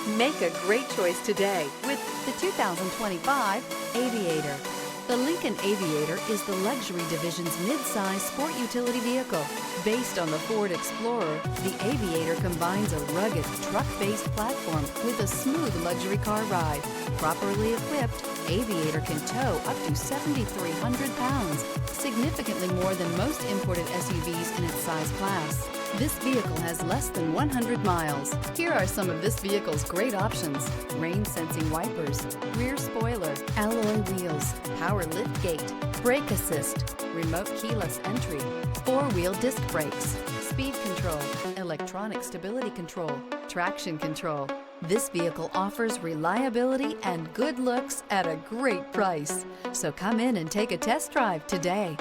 Make a great choice today with the 2025 Aviator. The Lincoln Aviator is the luxury division's mid-size sport utility vehicle. Based on the Ford Explorer, the Aviator combines a rugged, truck-based platform with a smooth luxury car ride. Properly equipped, Aviator can tow up to 7,300 pounds, significantly more than most imported SUVs in its size class. This vehicle has less than 100 miles. Here are some of this vehicle's great options: rain-sensing wipers, rear spoiler, alloy wheels, power lift gate, brake assist, remote keyless entry, four-wheel disc brakes, speed control, electronic stability control, traction control. This vehicle offers reliability and good looks at a great price. So come in and take a test drive today.